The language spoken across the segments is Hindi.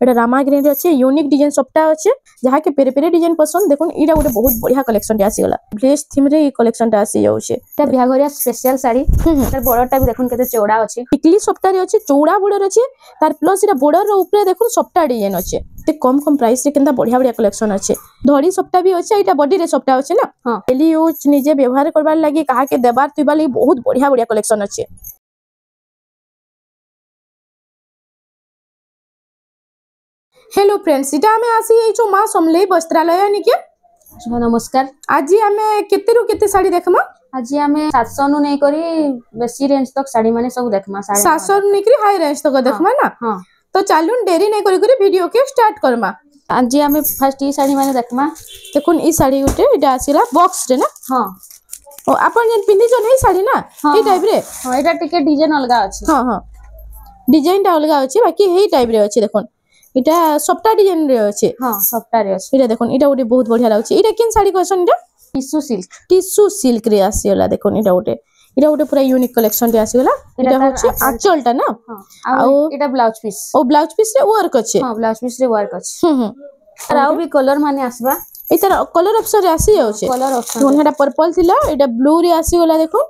एटा रामा ग्रीन रे अछि यूनिक डिजाइन सबटा अछि जहा के पेरे पेरे डिजाइन पसंद देखुन इडा गोटे बहुत बढ़िया कलेक्शन आसी गला ब्लेस थीम रे ई कलेक्शन टा आसी जाउछे एटा बिहाघरिया स्पेशल साड़ी एटा बॉर्डर भी देखुन केते चौड़ा अछि टिकली सबटा रे अछि चौड़ा बॉर्डर अछि तार प्लस इडा बॉर्डर रो ऊपर देखुन सबटा डिजाइन अछि ते कम कम प्राइस रे केनता बढ़िया बढ़िया कलेक्शन अछि धड़ी सबटा भी अछि इटा बॉडी रे सबटा अछि ना हां डेली यूज निजे व्यवहार करबार लागि कहा के देबार तुबा लागि बहुत बढ़िया बढ़िया कलेक्शन अछि। हेलो फ्रेंड्स इटा हमें आसी ए जो मां समलेई वस्त्रालय निके नमस्कार आज हमें केते रु केते साड़ी देखमा आज हमें 700 नु नै करी बेसी रेंज तक साड़ी माने सब देखमा 700 नु निकरी हाई रेंज तक देखमा ना हां तो चालून देरी नै करी करी वीडियो के स्टार्ट करमा। आज हमें फर्स्ट ई साड़ी माने देखमा देखुन ई साड़ी उटे इटा आसीला बॉक्स रे ना हां ओ अपन जन पिंदी जो नै साड़ी ना ई टाइप रे हां एटा टिके डिजाइन अलगा अछि हां हां डिजाइन टा अलगा अछि बाकी हे टाइप रे अछि देखुन इटा सबटा डिजाइन रे अछि हां सबटा रे अछि इटा देखुन इटा उटे बहुत बढ़िया लागछि इटा केन साड़ी कहसन इटा टिश्यू सिल्क रे आसीला देखुन इटा उटे पूरा यूनिक कलेक्शन रे आसीला इटा होछि आंचल टा ना हां आ इटा ब्लाउज पीस ओ ब्लाउज पीस रे वर्क अछि हां ब्लाउज पीस रे वर्क अछि और आउ भी कलर माने आसबा इतर कलर ऑप्शन रे आसी जाउछे कलर ऑप्शन हेटा पर्पल थिला इटा ब्लू रे आसी गला देखुन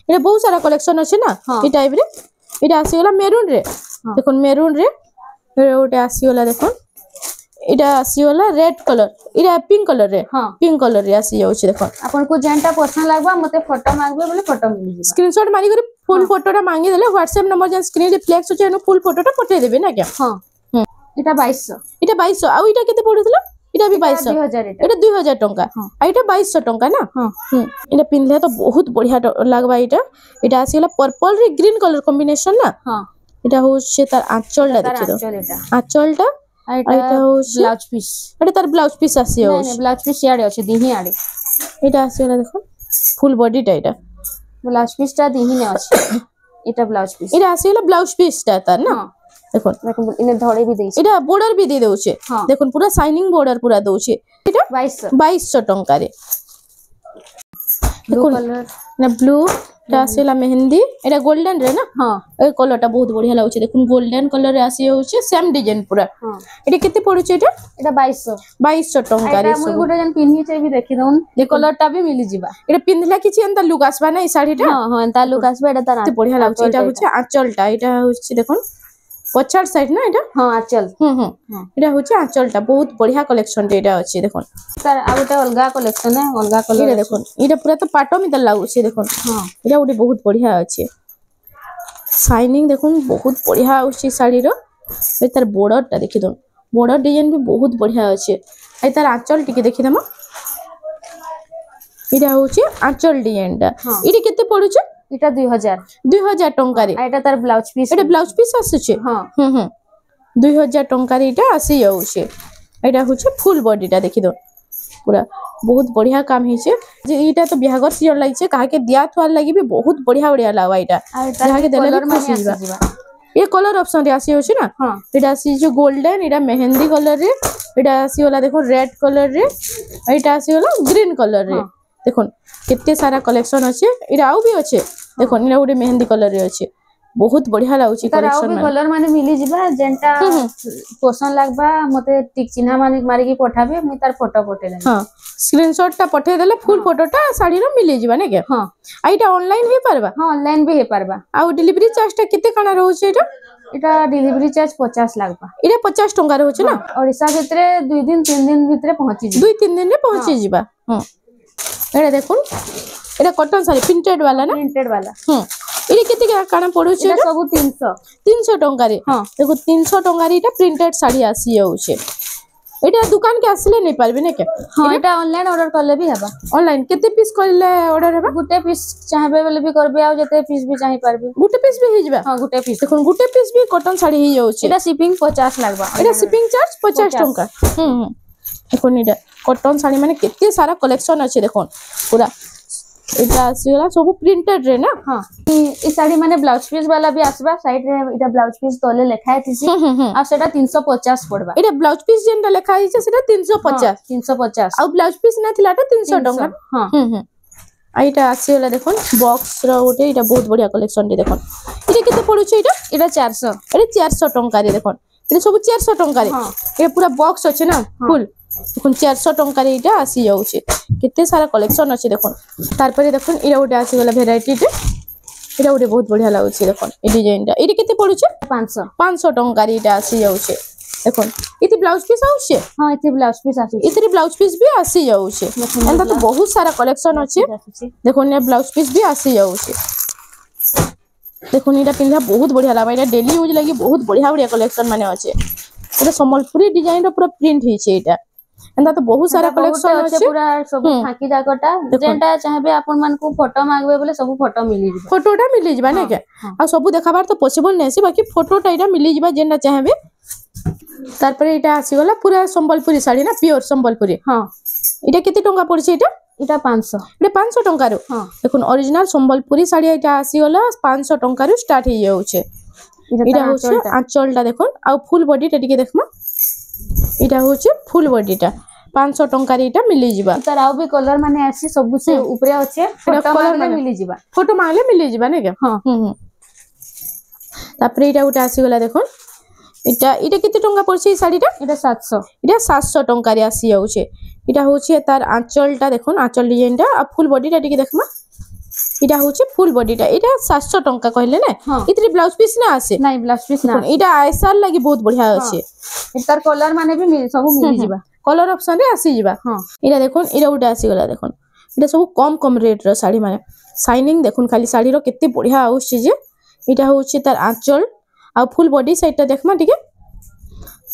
इटा बहुत सारा कलेक्शन अछि ना ई टाइप रे इटा आसी गला मेरून रे देखुन मेरून रे ओटे आसी गला देखुन इटा आसी गला रेड कलर इटा पिंक कलर रे पिंक कलर रे आसी जाउछे देखुन आपन को जेंटा पसंद लागबा मते फोटो मांगबे बोले फोटो मिल जिबा स्क्रीनशॉट मारी करी फुल फोटोटा मांगी देले WhatsApp नंबर जे स्क्रीन रे फ्लेक्स होचे फुल फोटोटा पठे देबे ना क्या हां इटा 2200 आ इटा केते पडुतला इटा भी 2200 इटा 2000 टंका आ इटा 2200 टंका ना इटा पिनले तो बहुत बढ़िया लागबा इटा आसी गला पर्पल रे ग्रीन कलर कॉम्बिनेशन ना इटा हो से तार आंचल ला देखि दो आंचल टा इटा हो ब्लाउज पीस इटा तार ब्लाउज पीस आसी हो नहीं ब्लाउज पीस याडे अछि दिही आडे इटा आसी गला देखो फुल बॉडी टा इटा ब्लाउज पीस टा दिही ने अछि इटा ब्लाउज पीस इटा आसी गला ब्लाउज पीस टा तार ना देखो इने धड़े भी देछि इटा बॉर्डर भी दे दोछे देखुन पूरा शाइनिंग बॉर्डर पूरा दोछे इटा 2200 टंका रे ब्लू कलर ना ब्लू टा आसीला मेहंदी एटा गोल्डन रे ना हां ए कलर टा बहुत बढ़िया लागुचे देखुन गोल्डन कलर रे आसी होचे सेम डिजाइन पूरा एटा केते पडुचे एटा 2200 टंका रे सब गुटे जन पिन्ही छै भी देखि दउन ए कलर टा भी मिली जिबा एटा पिनला किछि एंता लुक आसबा ना ई साड़ी टा हां एंता लुक आसबा एटा तारा बढ़िया लागुचे एटा होचे आंचल टा एटा होचे देखुन पछाड़ साइड ना एटा हां आंचल एटा होचे आंचल टा बहुत बढ़िया कलेक्शन रे एटा अछि देखुन सर आ गोटे अलगा कलेक्शन है अलगा कलर देखुन इटा पूरा तो पाटो में लागुचे देखुन इटा गोटे बहुत बढ़िया अछि शाइनिंग देखुन बहुत बढ़िया अछि साड़ी रो ए तार बॉर्डर टा देखि दो बॉर्डर डिजाइन भी बहुत बढ़िया अछि ए तार आंचल टिके देखि दम इटा होचे आंचल डिजाइन टा इटी केते पडुचे इटा 2000 टंका रे एटा तार ब्लाउज पीस आसुचे 2000 टंका रे इटा आसी जाउचे एटा होचे फुल बॉडी टा देखि दो पूरा बहुत बढ़िया काम हिचे जे इटा तो बिहागर सीजन लागि छे काहे के दिया थवार लागि भी बहुत बढ़िया बढ़िया लागवा इटा जहा के देले खुशी जीवा ये कलर ऑप्शन रे आसी होचे ना इटा आसी जो गोल्डन इटा मेहंदी कलर रे इटा आसी वाला देखो रेड कलर रे इटा आसी वाला ग्रीन कलर रे देखो कितने सारा कलेक्शन अच्छे इटा आउ भी अच्छे देखो इना गोटे मेहंदी कलर रे अच्छे बहुत बढ़िया लाଗୁଛି कलेक्शन में कलर माने मिली जिबा जेंटा पसंद लागबा मते टिक चिन्हा माने मारी की पठाबे मु तार फोटो पठे देले हां स्क्रीनशॉट टा पठे देले फुल फोटोटा साड़ी रो मिली जिबा ने के हां आइटा ऑनलाइन हे परबा हां ऑनलाइन भी हे परबा आ डिलीवरी चार्ज टा केते काना रहउছে एटा डिलीवरी चार्ज 50 लागबा इटा 50 टंका रहउছে ना ओडिसा भितरे 2 दिन 3 दिन भितरे पहुंची जी 2-3 दिन रे पहुंची जिबा हां एटा देखुन एटा कॉटन साड़ी प्रिंटेड वाला इरे केते काना पडुचे एटा सब 300 टंका रे देखो 300 टंका रे एटा प्रिंटेड साड़ी आसी जाउचे एटा दुकान के आसले नै पारबे ने के हां एटा ऑनलाइन ऑर्डर करले भी हेबा ऑनलाइन केते पीस करले ऑर्डर हेबा गुटे पीस चाहबे बोले भी करबे आ जते पीस भी चाहि पारबे गुटे पीस भी हे जिबा हां गुटे पीस देखो गुटे पीस भी कॉटन साड़ी हे जाउचे एटा शिपिंग 50 लागबा एटा शिपिंग चार्ज 50 टंका देखो निडा कॉटन साड़ी माने केते सारा कलेक्शन अछि देखो पूरा इटा आसीला सब प्रिंटेड रे ना हां ई साड़ी माने ब्लाउज पीस वाला भी आसबा साइड रे इटा ब्लाउज पीस तले लेखाय थिसी आ सेटा 350 पड़बा इटा ब्लाउज पीस जेंटा लेखाय छै सेटा 350 आ ब्लाउज पीस ना थिलाटा 300 टंका हां आइटा आसीला देखो बॉक्स रो ओटे इटा बहुत बढ़िया कलेक्शन रे देखो इटा केते पडुचे इटा 400 टंका रे देखो এটা সব 400 টঙ্কার এটা পুরা বক্স আছে না ফুল দেখুন 400 টঙ্কার এটা আসি যাচ্ছে কেতে সারা কালেকশন আছে দেখুন তারপরে দেখুন এটা গোটে আসি গলা ভ্যারাইটি এটা গোটে বহুত বঢ়িয়া লাগুছে দেখুন এই ডিজাইনটা এটা কেতে পড়ুছে 500 টঙ্কার এটা আসি যাচ্ছে দেখুন इति ब्लाउज पीस आउछे हां इति ब्लाउज पीस आछे इति ब्लाउज पीस भी आसी जाउछे एंता तो बहुत सारा कलेक्शन अछि देखो ने ब्लाउज पीस भी आसी जाउछे देखो इटा पिंधा बहुत बढ़िया लागा इटा डेली यूज लागि बहुत बढ़िया बढ़िया कलेक्शन माने अछि इटा संबलपुरी डिजाइन रो पूरा प्रिंट हिचे इटा एंता तो बहुत सारा कलेक्शन अछि पूरा सब फाकी जाकटा जेंटा चाहबे आपन मान को फोटो मांगबे बोले सब फोटो मिली जिबा फोटोटा मिली जिबा ने के आ सब देखाबार तो पॉसिबल नेसी बाकी फोटोटा इटा मिली जिबा जेंटा चाहबे तारपरे इटा आसी गला पूरा संबलपुरी साड़ी ना प्योर संबलपुरी हां इटा केते टंका पड़छे इटा 500 इटा 500 टंका रो हां देखुन ओरिजिनल संबलपुरी साड़ी इटा आसी गला 500 टंका रो स्टार्ट हो जाउछे इटा होछे आंचलटा देखुन आ फुल बॉडी टा टिके देखमा इटा होछे फुल बॉडीटा 500 टंका रे इटा मिली जिबा तार आउ भी कलर माने आसी सब से ऊपरे अच्छे फोटो मांगले मिली जिबा फोटो मांगले मिली जिबा ने के हां तापरे इटा उटा आसी गला देखुन इटा इटा केते टंका पड़छे साड़ीटा इटा 700 टंका रे आसी जाउछे इटा होछे तार आंचलटा देखुन आंचल डिजाइनटा आ फुल बॉडीटा टिके देखमा इटा होछे फुल बॉडीटा इटा 700 टंका कहले ने इतरी ब्लाउज पीस ना आसे नाही ब्लाउज पीस ना इटा आइसार लागि बहुत बढ़िया अछि इतार कलर माने भी सब मिली जिबा कलर ऑप्शन रे आसी जिबा हां इटा देखुन इटा उटा आसी गला देखुन इटा सब कम रेट रो साड़ी माने शाइनिंग देखुन खाली साड़ी रो केते बढ़िया आउछि जे इटा होछे तार आंचल आ फुल बॉडी साइडटा देखमा ठीक है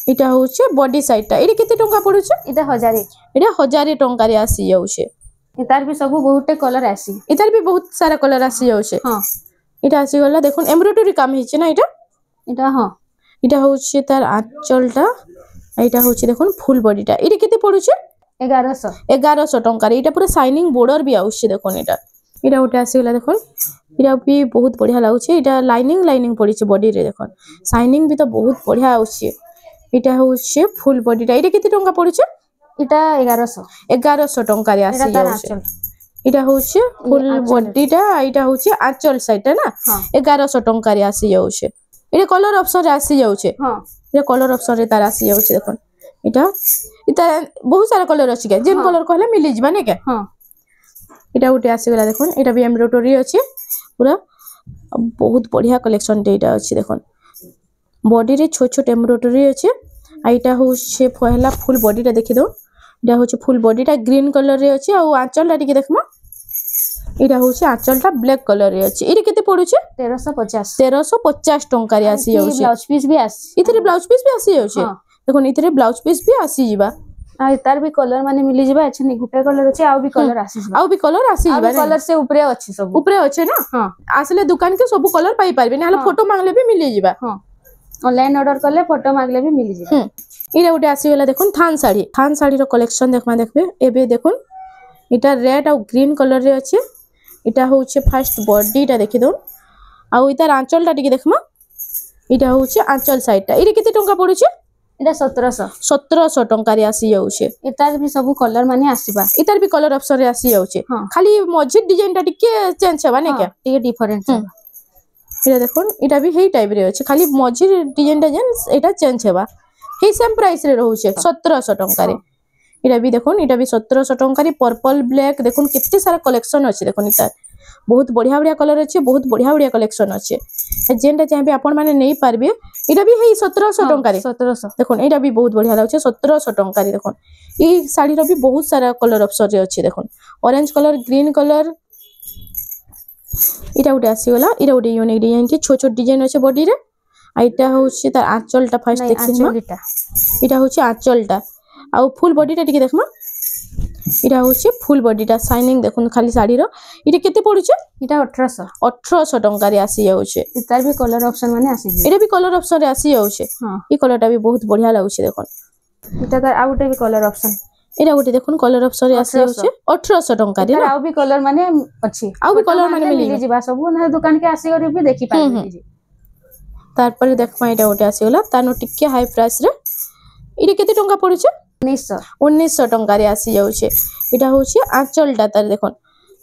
इटा होछे बॉडी साइडटा इटा केते टंका पड़ुछे इटा 1000 टंका रे आसी जाउछे इतार भी सब बहुते कलर आसी इतार भी बहुत सारा कलर आसी जाउछे हां इटा आसी गला देखुन एम्ब्रॉयडरी काम हिचे ना इटा हां इटा होछे तार आंचलटा इटा होछे देखुन फुल बॉडीटा इटा केते पड़ुछे 1100 टंका रे इटा पूरा शाइनिंग बॉर्डर भी आउछे देखुन इटा उठे आसी गला देखुन इटा भी बहुत बढ़िया लागुछे इटा लाइनिंग पड़ीछे बॉडी रे देखुन शाइनिंग भी तो बहुत बढ़िया आउछे इटा होछे फुल बॉडीटा इटा केते टंका पड़ुछे इटा 1100 टंका रे आसी जाउछे इटा होछे फुल बॉडीटा इटा होछे आंचल साइडटा ना 1100 टंका रे आसी जाउछे इटा कलर ऑप्शन रे आसी जाउछे हां इटा कलर ऑप्शन रे तार आसी जाउछे देखुन इटा बहुत सारा कलर अछि के जेन कलर कहले मिली जिबा ने के हां इटा उठे आसी गला देखुन इटा भी एम्ब्रॉयडरी अछि पूरा बहुत बढ़िया कलेक्शन डेटा अछि देखुन बॉडी रे छोट छोट एम्ब्रॉयडरी अछि आ इटा होछे पहला फुल बॉडीटा देखि दो इटा होछे फुल बॉडीटा ग्रीन कलर रे अछि आ आंचलटा टिके देखमा इटा होछे आंचलटा ब्लैक कलर रे अछि इटा केते पड़ुछे 1350 टंका रे आसी जाउछे ब्लाउज पीस भी आसी इतरे ब्लाउज पीस भी आसी जाउछे देखुन इतरे ब्लाउज पीस भी आसी जिबा आ तार भी कलर माने मिली जिबा अच्छा नहीं गुटे कलर अछि आ भी कलर आसी जिबा आ भी कलर आसी जिबा कलर से ऊपरे अछि सब ऊपरे अछि ना हां आसले दुकान के सब कलर पाई परबे ना फोटो मांगले भी मिली जिबा हां ऑनलाइन ऑर्डर करले फोटो मांगले भी मिली जिबा इरा उटे आसी गेला देखुन थान साड़ी रो कलेक्शन देखमा देखबे एबे देखुन इटा रेड और ग्रीन कलर रे अछि इटा होचे फर्स्ट बॉडीटा देखि दो आ इतार आंचलटा टिके देखमा इटा होचे आंचल साइडटा इरे केते टंका पड़ुचे इटा 1700 टंका रे आसी जाउछे इतार भी सब कलर माने आसीबा इतार भी कलर ऑप्शन रे आसी जाउछे खाली मझी डिजाइनटा टिके चेंज हेबा ने के टिके डिफरेंट इरा देखुन इटा भी हेई टाइप रे अछि खाली मझी डिजाइनटा जेन एटा चेंज हेबा हे सेम प्राइस रे रहउछे 1700 टंका रे इटा भी देखुन इटा भी 1700 टंका रे पर्पल ब्लैक देखुन कितने सारा कलेक्शन अछि देखुन इता बहुत बढ़िया बढ़िया कलर अछि बहुत बढ़िया बढ़िया कलेक्शन अछि जेनटा चाहबे आपण माने नै पारबे इटा भी हेई 1700 टंका रे 1700 देखुन इटा भी बहुत बढ़िया लागछे 1700 टंका रे देखुन ई साड़ी रो भी बहुत सारा कलर ऑप्शन रे अछि देखुन ऑरेंज कलर ग्रीन कलर इटा उटे आसी गला इटा उटे यूनिक डिजाइन के छोट छोट डिजाइन अछि बॉडी रे आइटा होछि त आंचलटा फर्स्ट देखिमा इटा होछि आंचलटा आ फुल बॉडीटा टिके देखमा इटा होछि फुल बॉडीटा शाइनिंग देखुन खाली साड़ी रो इटा केते पड़ुछे इटा 1800 टंका रे आसी जाउछे इतार भी कलर ऑप्शन माने आसी जे इटा भी कलर ऑप्शन रे आसी जाउछे हां ई कलरटा भी बहुत बढ़िया लागुछे देखुन इटा तर आउटे भी कलर ऑप्शन एरा गोटे देखुन कलर ऑप्शन रे आसी जाउछे 1800 टंका रे आ भी कलर माने अछि आ भी कलर माने मिली जिबा सब ना दुकान के आसी गरी भी देखि पाबे जी तार पर देखमा एटा गोटे आसी गला तानो टिके हाई प्राइस रे इरे केते टंका पड़ुछे 1900 टंका रे आसी जाउछे इटा होछे आंचलटा तार देखुन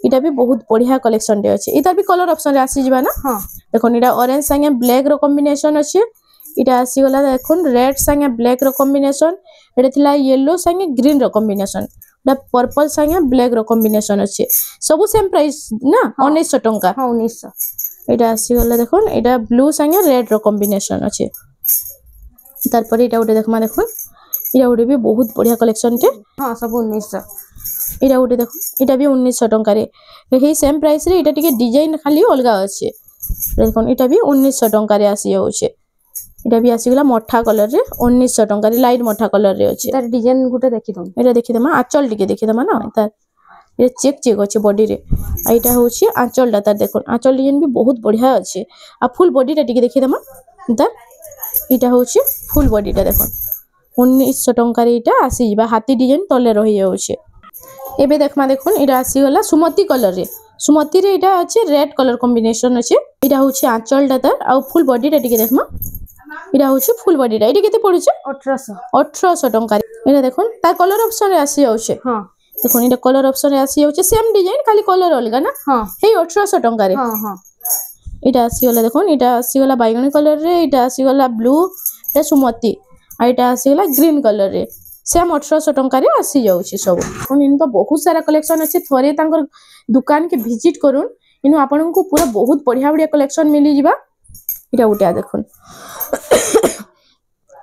इटा भी बहुत बढ़िया कलेक्शन रे अछि इता भी कलर ऑप्शन रे आसी जिबा ना हां देखुन इटा ऑरेंज संगे ब्लैक रो कॉम्बिनेशन अछि इटा आसीगला देखुन रेड संगे ब्लैक रो कॉम्बिनेशन एटा थिला येलो संगे ग्रीन रो कॉम्बिनेशन एटा पर्पल संगे ब्लैक रो कॉम्बिनेशन अछि सब सेम प्राइस ना 1900 टंका हां 1900 एटा आसीगला देखुन एटा ब्लू संगे रेड रो कॉम्बिनेशन अछि तार पर एटा उठे देखमा देखुन एटा उठे भी बहुत बढ़िया कलेक्शन टे हां सब 1900 एटा उठे देखुन एटा भी 1900 टंका रे हे सेम प्राइस रे एटा टिके डिजाइन खाली अलगा अछि देखुन एटा भी 1900 टंका रे आसी होउछे एटा भी आसीगला मठा कलर रे 1900 टंका रे लाइट मठा कलर रे अछि तार डिजाइन गुटे देखि दम एटा देखि दमा आंचल टिके देखि दमा ना तार ये चेक चेक अछि बॉडी रे एटा होउछे आंचल तार देखुन आंचल डिजाइन भी बहुत बढ़िया अछि आ फुल बॉडी टा टिके देखि दमा तार एटा होउछे फुल बॉडी टा देखुन 1900 टंका रे एटा आसी जिबा हाथी डिजाइन तले रहि जाउछे एबे देखमा देखुन एटा आसी होला सुमति कलर रे सुमति रे एटा अछि रेड कलर कॉम्बिनेशन अछि एटा होछि आंचल टा तार आ फुल बॉडी टा टिके देखमा एटा होछि फुल बॉडी टा एटा केते पड़ुछे 1800 टंका रे एटा देखुन ता कलर ऑप्शन रे आसी जाउछे हां देखुन एटा कलर ऑप्शन रे आसी जाउछे सेम डिजाइन खाली कलर अलगा ना हां हे 1800 टंका रे हां हां एटा आसी होला देखुन एटा आसी होला बैगनी कलर रे एटा आसी होला ब्लू एटा सुमति आ एटा आसी होला ग्रीन कलर रे सेम 1800 टंका रे आसी जाउछी सब कोन इन तो बहुत सारा कलेक्शन अछि थरे तांकर दुकान के विजिट करूं इनु आपन को पूरा बहुत बढ़िया बढ़िया कलेक्शन मिली जिबा एटा उटा देखुन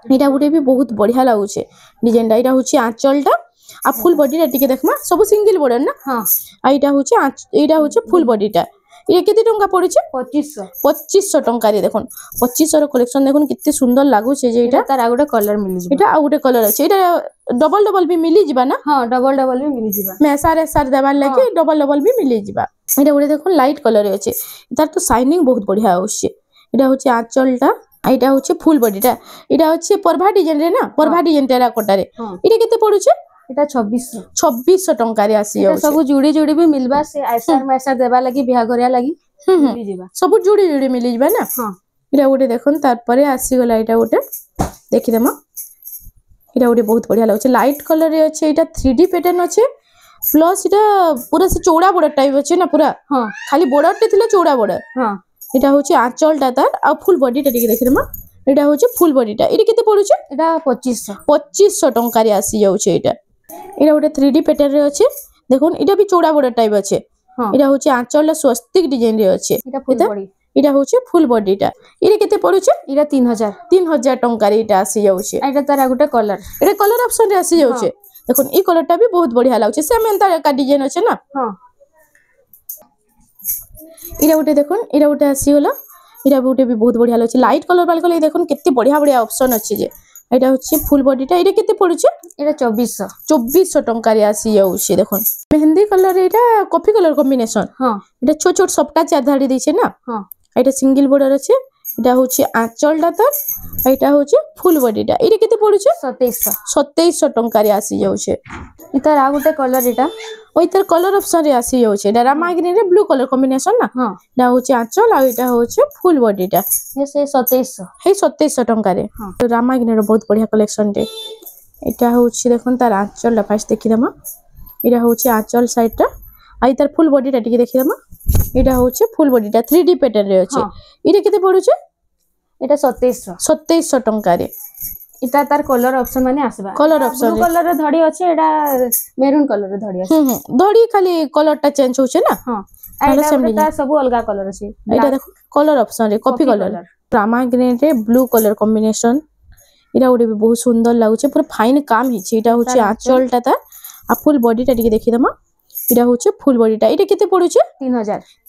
एटा उटे भी बहुत बढ़िया लागुछे डिजाइन एटा होछि आंचलटा आ फुल बॉडी रे टिके देखमा सब सिंगल बॉर्डर ना हां आ एटा होछि फुल बॉडीटा ये केते टंका पड़ुछे 2500 टंका रे देखुन 2500 रो कलेक्शन देखुन कितने सुंदर लागु छे जे एटा तार आगुटे कलर मिली जिबा एटा आगुटे कलर अछि एटा डबल डबल भी मिली जिबा ना हां डबल डबल भी मिली जिबा मैं सारे सार देबार लागे डबल डबल भी मिली जिबा एटा उडे देखुन लाइट कलर रे अछि तार तो शाइनिंग बहुत बढ़िया होछि एटा होछि आंचलटा एटा होछि फुल बॉडीटा एटा होछि परभा डिजाइन रे ना परभा डिजाइन टेरा कोटा रे एटा केते पड़ुछे एटा 2600 टंका रे आसी जाउ सब जुड़ी जुड़ी भी मिलबा से आइसर मैसर देबा लागि बिहा गरिया लागि मिली जिबा सब जुड़ी जुड़ी मिली जिबा ना हां एटा उडे देखुन तार परे आसी गला एटा उडे देखि देमा एटा उडे बहुत बढ़िया लागछ लाइट कलर रे अछि एटा 3D पैटर्न अछि प्लस एटा पूरा से चौड़ा बड़ा टाइप अछि ना पूरा हां खाली बॉर्डर टे थिले चौड़ा बॉर्डर हां एटा होछि आंचल टा तार आ फुल बॉडी टा टिके देखि देमा एटा होछि फुल बॉडी टा एटा केते पड़ुछे एटा 2500 टंका रे आसी जाउछे एटा एटा उडे 3D पैटर्न रे अछि देखुन एटा भी चौड़ा बड़ा टाइप अछि एटा होछि आंचल ला स्वस्तिक डिजाइन रे अछि एटा फुल बॉडी एटा होछि फुल बॉडी टा एटा केते पड़ुछे एटा 3000 टंका रे एटा आसी जाउछे एटा तार आगुटे कलर एटा कलर ऑप्शन रे आसी जाउछे देखुन ई कलर टा भी बहुत बढ़िया लागछे सेम एंता का डिजाइन अछि ना हां एटा उटे देखुन एटा उटे आसी होला एटा उटे भी बहुत बढ़िया लागछे लाइट कलर वाला कलर देखुन केते बढ़िया बढ़िया ऑप्शन अछि जे एटा होछि फुल बॉडी टा एटा केते पड़ुछे एटा 2400 टंका रे आसी जाउछे देखुन मेहंदी कलर एटा कॉफी कलर कॉम्बिनेशन हां एटा छोट छोट सपटा चार धाडी दैछे ना हां एटा सिंगल बॉर्डर अछि एटा होछि आंचल टा तार एटा होछि फुल बॉडी टा एटा केते पड़ुछे 2700 टंका रे आसी जाउछे इतार आगुटे कलर एटा ओइ तर कलर ऑप्शन रे आसी जाउछे एटा रामा ग्रीन रे ब्लू कलर कॉम्बिनेशन ना हां एटा होछि आंचल आ एटा होछि फुल बॉडी टा ये से 2700 हे 2700 टंका रे तो रामा ग्रीन रे बहुत बढ़िया कलेक्शन टे एटा होछि देखुन तार आंचल ला फास्ट देखि दमा एटा होछि आंचल साइड टा आ इतार फुल बॉडी टा टिके देखि दमा एटा होछि फुल बॉडी टा 3D पैटर्न रे अछि एटा केते पड़ुछे एटा 2700 टंका रे इता तार कलर ऑप्शन माने आसीबा कलर ऑप्शन ब्लू कलर रे धड़ी अछि एटा मेरून कलर रे धड़ी अछि धड़ी खाली कलर टा चेंज होछे ना हां एटा तार सब अलगा कलर अछि एटा देखो कलर ऑप्शन रे कॉफी कलर रामा ग्रीन रे ब्लू कलर कॉम्बिनेशन एटा उडे भी बहुत सुंदर लागुछे पूरा फाइन काम हिचे एटा होछि आंचल टा ता आ फुल बॉडी टा टिके देखि दमा एटा होछि फुल बॉडी टा एटा केते पड़ुछे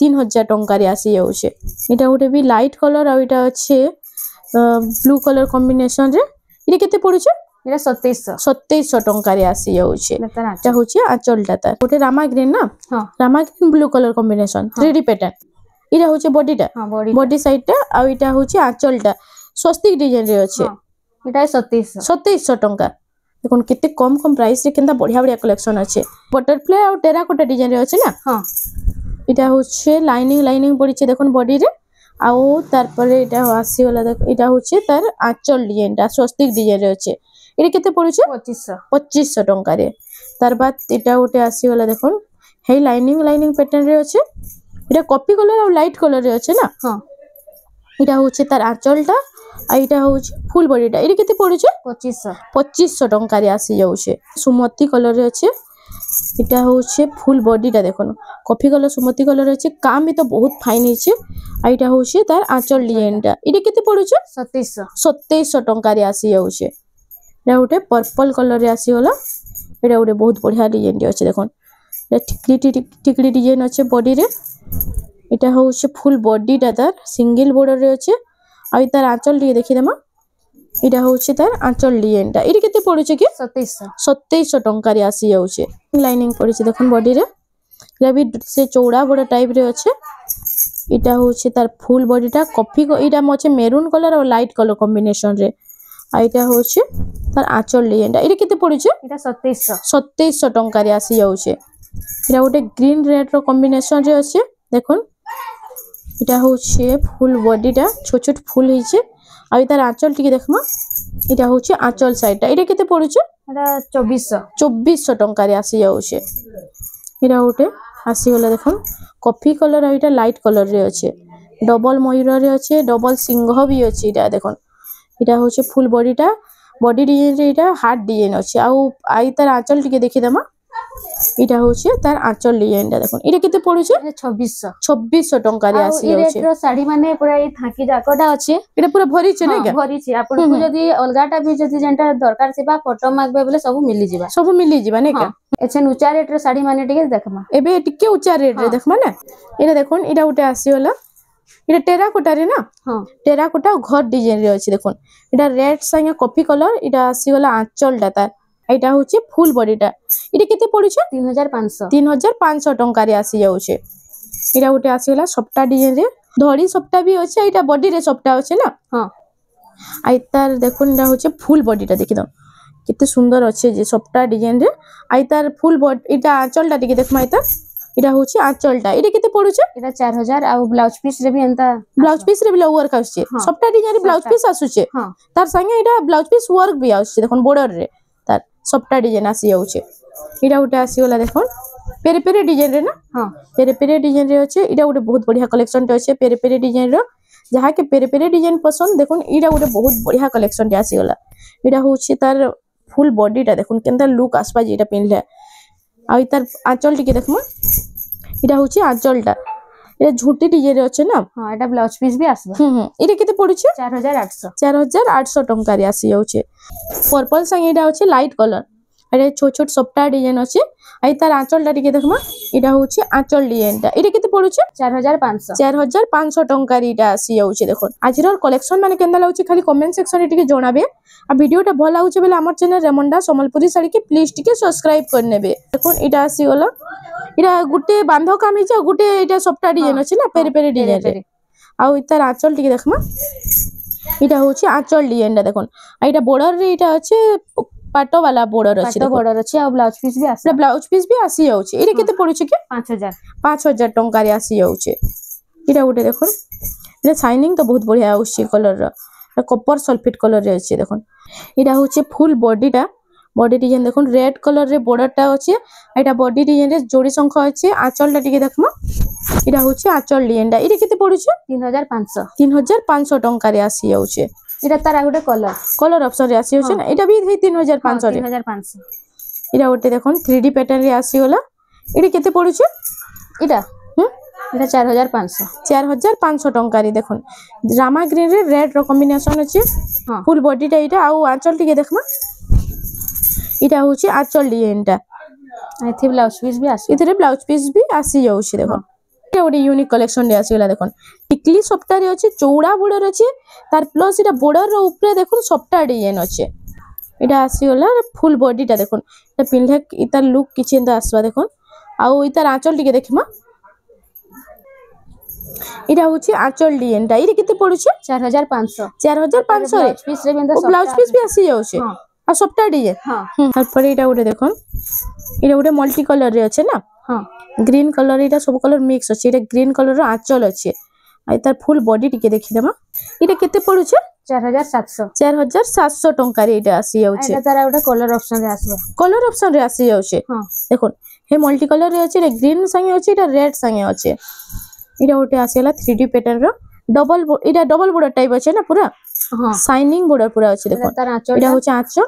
3000 टंका रे आसी जाउछे एटा उडे भी लाइट कलर आ एटा अछि ब्लू कलर कॉम्बिनेशन रे एटा केते पड़ुछे एटा 2700 टंका रे आसी जाउछे एटा होछि आंचल टा ता ओटे रामा ग्रीन ना हां Rama green blue colour combination 3D pattern एटा होछि बॉडी टा बॉडी साइड टा आ एटा होछि आंचल टा स्वस्तिक डिजाइन रे अछि एटा 2700 टंका देखुन केते कम कम प्राइस रे केनता बढ़िया बढ़िया कलेक्शन अछि बटरफ्लाई और टेराकोटा डिजाइन रे अछि ना हां एटा होछि लाइनिंग पड़िছে देखुन बॉडी रे आउ तार परे एटा आसी वाला देख एटा होछि तार आंचल डिजाइन टा स्वस्तिक डिजाइन रे अछि एटा केते पड़िছে 2500 टंका रे तार बाद एटा उटे आसी वाला देखुन हे लाइनिंग पैटर्न रे अछि एटा कॉफी कलर और लाइट कलर रे अछि ना हां এটা হচ্ছে তার আঁচলটা আর এটা হচ্ছে ফুল বডিটা এটা কেতে পড়ুছে 2500 টঙ্কারে আসি যাচ্ছে সুমতি কলরে আছে এটা হচ্ছে ফুল বডিটা দেখুন কফি কলর সুমতি কলর আছে কাম তো বহুত ফাইন হয়েছে আর এটা হচ্ছে তার আঁচল ডিজাইনটা এটা কেতে পড়ুছে 2700 টঙ্কারে আসি যাচ্ছে এটা গোটে পর্পল কলরে আসিগলা এটা গোটে বহুত বঢ়িয়া ডিজাইনটি আছে দেখুন এটা টিকলি ডিজাইন আছে বডিরে এটা হচ্ছে ফুল বডিটা তার সিঙ্গেল বর্ডরে আছে আর তার আঁচল দিয়ে দেখিদেমা এটা হচ্ছে তার আঁচল ডিজাইনটা এটা কেতে পড়ুছে কি 2700 টঙ্কারে আসি যাচ্ছে লাইনিং পড়েছে দেখুন বডিরে এটা বি সে চৌড়া বড় টাইপরে আছে এটা হচ্ছে তার ফুল বডিটা কফি এটা আছে মেরুন কলর আর লাইট কলর কম্বিনেশন রে আর এটা হচ্ছে তার আঁচল ডিজাইনটা এটা কেতে পড়ুছে এটা 2700 টঙ্কারে আসি যাচ্ছে এটা গোটে গ্রিন রেড র কম্বিনেশন রে আছে দেখুন এটা হচ্ছে ফুল বডিটা ছোট ছোট ফুল হয়েছে আর তার আঁচল টিকে দেখমা এটা হচ্ছে আঁচল সাইডটা এটা কেতে পড়ুছে এটা 2400 টঙ্কারে আসি যাচ্ছে এটা গোটে আসিগলা দেখুন কফি কলর আর এটা লাইট কলর রে আছে ডবল ময়ূর রে আছে ডবল সিংহ বি আছে এটা দেখুন এটা হচ্ছে ফুল বডিটা বডি ডিজাইন রে এটা হার্ট ডিজাইন আছে আই তার আঁচল টিকে দেখিদেমা এটা হচ্ছে তার আঁচল ডিজাইনটা দেখুন এটা কেতে পড়ুছে 2600 টঙ্কারে আসি যাচ্ছে এই শাড়ি মানে পুরা এই থাকি যাকটা আছে এটা পুরা ভরিছে না কি ভরিছে ଆପଣଙ୍କୁ যদি অলগাটা ବି যদি যেটা দরকার थिबा ফটো মাগবে বলে ସବୁ মিলি ଯିବା না কি এছন উচ্চা রেট র শাড়ি মানে টিকে দেখমা এবে টিকে উচ্চা রেট রে দেখমা না এটা দেখুন এটা উঠে আসিগলা এটা টেরাকোটা রে না টেরাকোটা ঘর ডিজাইন রে আছে দেখুন এটা রেড সঙ্গে কফি কলর এটা আসিগলা আঁচলটা তার এটা হচ্ছে ফুল বডিটা এটা কেতে পড়ুছে 3500 টঙ্কারে আসি যাচ্ছে এটা গোটে আসিগলা সবটা ডিজাইন রে ধড়ি সবটা বি আছে এটা বডি রে সবটা আছে না আই তার দেখুন এটা হচ্ছে ফুল বডিটা দেখি দাও কেতে সুন্দর আছে যে সবটা ডিজাইন রে আই তার ফুল বডি এটা আঁচলটা টিকে দেখমা এটা হচ্ছে আঁচলটা এটা কেতে পড়ুছে এটা 4000 আর ব্লাউজ পিস রে বি এন্তা ব্লাউজ পিস রে বি ওয়ার্ক আসছে সবটা ডিজাইন রে ব্লাউজ পিস আসুছে তার সঙ্গে এটা ব্লাউজ পিস ওয়ার্ক বি আসছে দেখুন বর্ডর রে তার সবটা ডিজাইন আসি যাচ্ছে এটা গোটে আসিগলা দেখুন পেরে পেরে ডিজাইন রে না পেরে পেরে ডিজাইন রে আছে এটা গোটে বহুত বঢ়িয়া কলেকশনটা আছে পেরে পেরে ডিজাইন র যাহাকে পেরে পেরে ডিজাইন পছন্দ দেখুন এটা গোটে বহুত বঢ়িয়া কলেকশনটা আসিগলা এটা হচ্ছে তার ফুল বডিটা দেখুন কেনতা লুক আসবা যে এটা পিনলে আর তার আঁচল টিকে দেখমা এটা হচ্ছে আঁচলটা এটা ঝুটি ডিজাইন আছে না এটা ব্লাউজ পিস বি আসবে এটা কেতে পড়ুছে 4800 টঙ্কারে আসি যাচ্ছে পর্পল সঙ্গে এটা হচ্ছে লাইট কলর এটা ছোট ছোট সবটা ডিজাইন আছে আর তার আঁচলটা টিকে দেখমা এটা হচ্ছে আঁচল ডিজাইনটা এটা কেতে পড়ুছে 4500 টঙ্কারে এটা আসি যাচ্ছে দেখুন আজর কলেকশন মানে কেন্দা লাগুছে খালি কমেন্ট সেকশনে টিকে জনাবে আর ভিডিওটা ভালো লাগুছে বলে আমার চ্যানেল রেমন্ডা সম্বলপুরি শাড়ি কি প্লিজ টিকে সবসক্রাইব করে নেবে দেখুন এটা আসি গলা এটা গোটে বান্ধ কাম হয়েছে গোটে এটা সবটা ডিজাইন আছে না পেরে পেরে ডিজাইন রে আর তার আঁচল টিকে দেখমা এটা হচ্ছে আঁচল ডিজাইনটা দেখুন আর এটা বর্ডর রে এটা আছে পাটো वाला বর্ডর আছে আর ব্লাউজ পিস বি আসে ব্লাউজ পিস বি আসি যাচ্ছে এটা কেতে পড়ুছে কি 5000 টঙ্কারে আসি যাচ্ছে এটা গোটে দেখুন এটা শাইনিং তো বহুত বঢ়িয়া আসছে কলর র কপার সলফেট কলর রে আছে দেখুন এটা হচ্ছে ফুল বডিটা বডি ডিজাইন দেখুন রেড কলর রে বর্ডরটা আছে এটা বডি ডিজাইন রে জোড়ি সংখ্য আছে আঁচলটা টিকে দেখমা এটা হচ্ছে আঁচল ডিজাইনটা এটা কেতে পড়ুছে 3500 টঙ্কারে আসি যাচ্ছে এটা তার গোটে কলর অপশন রে আসি যাচ্ছে না এটা বি 3500 এটা গোটে দেখুন 3D প্যাটার্ন রে আসি গলা এটা কেতে পড়ুছে এটা 4500 টঙ্কারে দেখুন রামা গ্রিন রে রেড র কম্বিনেশন আছে ফুল বডিটা এটা আর আঁচল টিকে দেখমা এটা হচ্ছে আঁচল ডিজাইনটা এতে ব্লাউজ পিস বি আসে এতে ব্লাউজ পিস বি আসি যাচ্ছে দেখুন এটা গোটে ইউনিক কলেকশন রে আসিগলা দেখুন টিকলি সবটারে আছে চৌড়া বর্ডর আছে তার প্লস এটা বর্ডর র উপরে দেখুন সবটা ডিজাইন আছে এটা আসিগলা ফুল বডিটা দেখুন এটা পিনলে ইতার লুক কিছু এন্তা আসবা দেখুন আর ইতার আঁচল টিকে দেখমা এটা হচ্ছে আঁচল ডিজাইনটা এটা কেতে পড়ুছে 4500 রে পিস রে বেন্দা ব্লাউজ পিস বি আসি যাচ্ছে আর সবটা ডিজাইন তারপরে এটা গোটে দেখুন এটা গোটে মাল্টি কলর রে আছে না গ্রিন কলর এটা সব কলর মিক্স আছে এটা গ্রিন কলর র আঁচল আছে আর তার ফুল বডি টিকে দেখি দেমা এটা কেতে পড়ুছে 4700 টঙ্কারে এটা আসি যাচ্ছে এটা তারা ওটা কলর অপশন রে আসি যাচ্ছে দেখুন হে মাল্টি কলর রে আছে এটা গ্রিন সঙ্গে আছে এটা রেড সঙ্গে আছে এটা গোটে আসিলা 3D প্যাটার্ন র डबल एटा डबल बॉर्डर टाइप अछि ना पूरा हां शाइनिंग बॉर्डर पूरा अछि देखो तार आंचल एटा होचे आंचल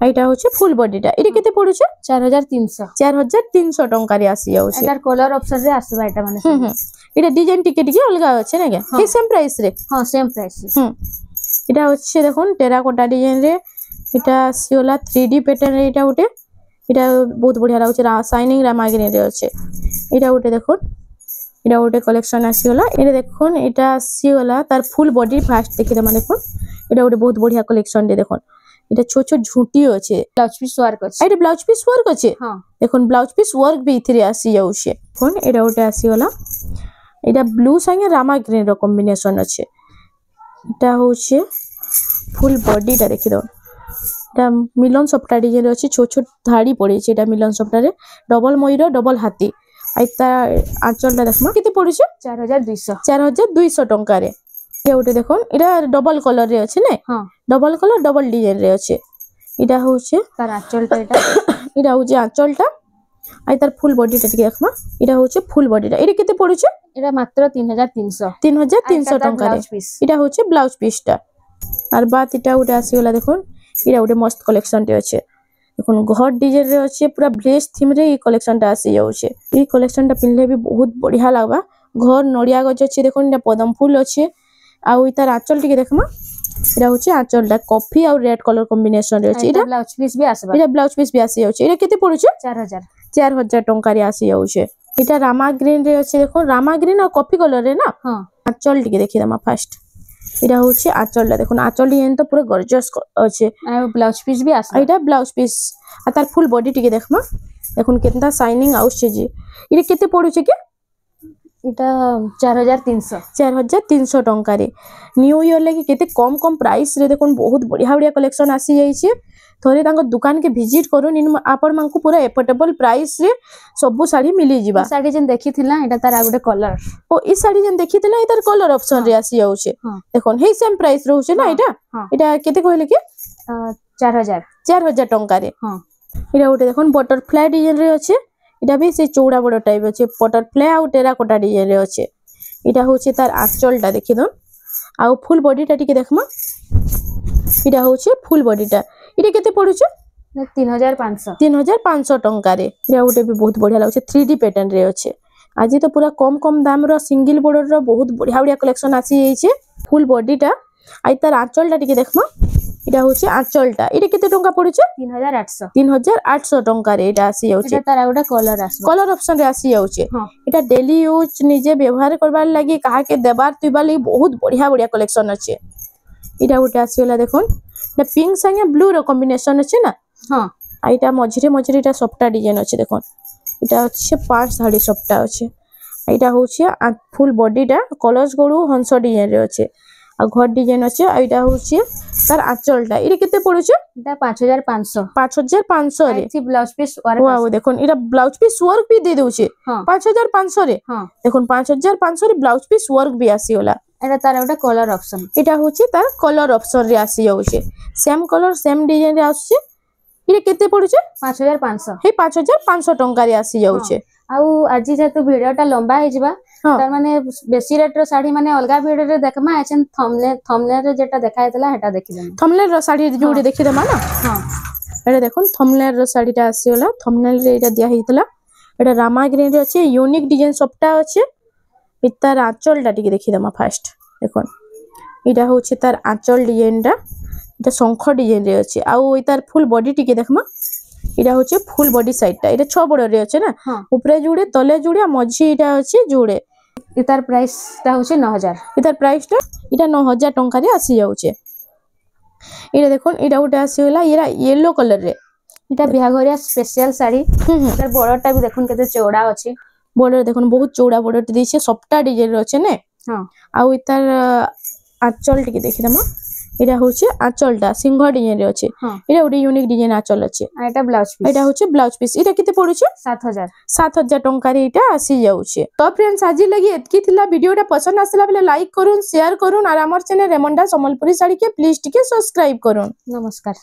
एटा होचे फुल बॉडीटा एटा केते पडुचे 4300 टंका रे आसी जाउचे एटार कलर ऑप्शन रे आसीबा एटा माने एटा डिजाइन टिके अलगा अछि ना के सेम प्राइस रे हां सेम प्राइस एटा होचे देखोन टेराकोटा डिजाइन रे एटा सियोला 3D पैटर्न रे एटा उटे एटा बहुत बढ़िया लाଗୁছে शाइनिंग रामागिनी रे अछि एटा उटे देखोन एटा उटे कलेक्शन आसीला एटा देखोन एटा आसीला तार फुल बॉडी फास्ट देखि माने देखोन एटा उटे बहुत बढ़िया कलेक्शन रे देखोन एटा छोट छोट झुंटी अछि ब्लाउज पीस वर्क अछि एटा ब्लाउज पीस वर्क अछि हां देखोन ब्लाउज पीस वर्क भी इथिरे आसी जाउछे कोन एटा उटे आसीला एटा ब्लू संगे रामागिनी रो कॉम्बिनेशन अछि एटा होचे फुल बॉडी टा देखि दो एटा मिलन सप्टा डिजाइन अछि छोट छोट धाड़ी पड़ी छै एटा मिलन सप्टा रे डबल मयूर डबल हाथी आइता आंचल टा देखमा केते पड़ी छै 4200 टंका रे ए उटे देखोन एटा डबल कलर रे अछि ने हां डबल कलर डबल डिजाइन रे अछि एटा होचे तार आंचल टा एटा होचे आंचल टा आई तार फुल बॉडी टा देखमा एटा होचे फुल बॉडी टा एटा केते पड़ी छै एटा मात्र 3300 टंका रे एटा होचे ब्लाउज पीस टा आर बात एटा उटे आसीला देखोन एटा उटे मस्त कलेक्शन टे अछि देखोन घर डिजाइन रे अछि पूरा ब्लेस थीम रे ई कलेक्शन टा आसी जाउछे ई कलेक्शन टा पिनले भी बहुत बढ़िया लागबा घर नडिया गज अछि देखोन एटा पदम फूल अछि आ इतार आंचल टिके देखमा एटा होचे आंचल टा कॉफी और रेड कलर कॉम्बिनेशन रे अछि एटा ब्लाउज पीस भी आसीबा एटा ब्लाउज पीस भी आसी जाउछे एटा केते पडुचे 4000 टंका रे आसी जाउछे एटा रामा ग्रीन रे अछि देखोन रामा ग्रीन और कॉफी कलर रे ना हां आंचल टिके देखि दमा फास्ट एटा होचे आंचल ला देखोन आंचल डिजाइन तो पूरा गॉर्जियस अछि आ ब्लाउज पीस भी आसीबा एटा ब्लाउज पीस आ तार फुल बॉडी टिके देखमा देखोन केतना शाइनिंग आउछे जी एटा केते पडुचे के एटा 4300 टंका रे न्यू ईयर लागि केते कम प्राइस रे देखोन बहुत बढ़िया बढ़िया कलेक्शन आसी जाई छे थोरे तांको दुकान के विजिट करू इन आपन मानकु पूरा एफोर्डेबल प्राइस रे सब साड़ी मिली जिबा साड़ी जन देखिथिला एटा तार आगुडे कलर ओ ई साड़ी जन देखिथिला इधर कलर ऑप्शन रे आसी जाउछे देखोन हे सेम प्राइस रहउछे ना एटा केते कहले के 4000 टंका रे हां एटा उटे देखोन बटरफ्लाई डिजाइन रे अछि एटा भी से चौड़ा बड़ टाइप अछि बटरफ्लाई आ टेराकोटा डिजाइन रे अछि एटा होचे तार आंचल टा देखि दन आ फुल बॉडी टा टिके देखमा एटा होचे फुल बॉडी टा एटा केते पडुचे 3500 टंका रे एटा उटे भी बहुत बढ़िया लागुचे 3D पैटर्न रे अछि आज तो पूरा कम दाम रो सिंगल बॉर्डर रो बहुत बढ़िया बढ़िया कलेक्शन आसी जाई छे फुल बॉडी टा आई तार आंचल टा टिके देखमा एटा होचे आंचल टा एटा केते टंका पडुचे 3800 टंका रे एटा आसी जाउचे एटा तार आगुडे कलर ऑप्शन रे आसी जाउचे एटा डेली यूज निजे व्यवहार करबार लागि काहा के देबार तुइबा लागि बहुत बढ़िया बढ़िया कलेक्शन अछि एटा उटे आसीला देखोन एटा पिंक संगे ब्लू रो कॉम्बिनेशन अछि ना हां आइटा मझरे एटा सफ्टा डिजाइन अछि देखोन एटा अछि पांच धाडी सफ्टा अछि एटा होछि फुल बॉडी टा कलर्स गडू हंस डिजाइन रे अछि आ घर डिजाइन अछि एटा होछि तार आंचल टा एटा केते पडुचे एटा 5500 रे आई ब्लाउज पीस वर्क वाओ देखोन एटा ब्लाउज पीस वर्क भी दे दोछे 5500 रे हां देखोन 5500 रे ब्लाउज पीस वर्क भी आसीला एटा तार ओटा कलर ऑप्शन एटा होछि तार कलर ऑप्शन रे आसी जाउछे सेम कलर सेम डिजाइन रे आछे एटा केते पडुचे 5500 हे 5500 टंका रे आसी जाउछे आउ आजि जेतु वीडियोटा लंबा हे जिबा तार माने बेसी रेट रो साड़ी माने अलगा वीडियो रे देखमा एछन थंबनेल रे जेटा देखाइतला हेटा देखिलेन थंबनेल रो साड़ी जोडी देखि देमा ना हां एटा देखोन थंबनेल रो साड़ीटा आसीला थंबनेल रे एटा दिया हितला एटा रामा ग्रीन रे अछि यूनिक डिजाइन सबटा अछि इतार आंचल टा टिके देखि देमा फास्ट देखोन एटा होछि तार आंचल डिजाइन टा एटा शंख डिजाइन रे अछि आ इतार फुल बॉडी टिके देखमा एटा होचे फुल बॉडी साइड टा एटा 6 बॉर्डर रे अछि ना ऊपरे जुड़े तले जुड़े मझी एटा अछि जुड़े इतार प्राइस ता होचे 9000 इतार प्राइस टा एटा 9000 टंका रे आसी जाउचे एटा देखोन एटा उटे आसीला एरा येलो कलर रे एटा बिहाघरिया स्पेशल साड़ी इतार बॉर्डर टा भी देखोन केते चौड़ा अछि बॉर्डर देखोन बहुत चौड़ा बॉर्डर देछे सबटा डिजाइन रे अछि ने हां आ इतार आंचल टिके देखिदमा एटा होचे आंचल टा सिंह डिजाइन रे अछि एटा ओडी यूनिक डिजाइन आंचल अछि एटा ब्लाउज पीस एटा होचे ब्लाउज पीस एटा केते पडुचे 7000 टंका रे एटा आसी जाउचे तो फ्रेंड्स आज लगी एतकी थिला वीडियोटा पसंद आसला बेले लाइक करूं शेयर करूं और हमर चैनल रेमंडा संबलपुरी साड़ी के प्लीज टिके सब्सक्राइब करूं नमस्कार।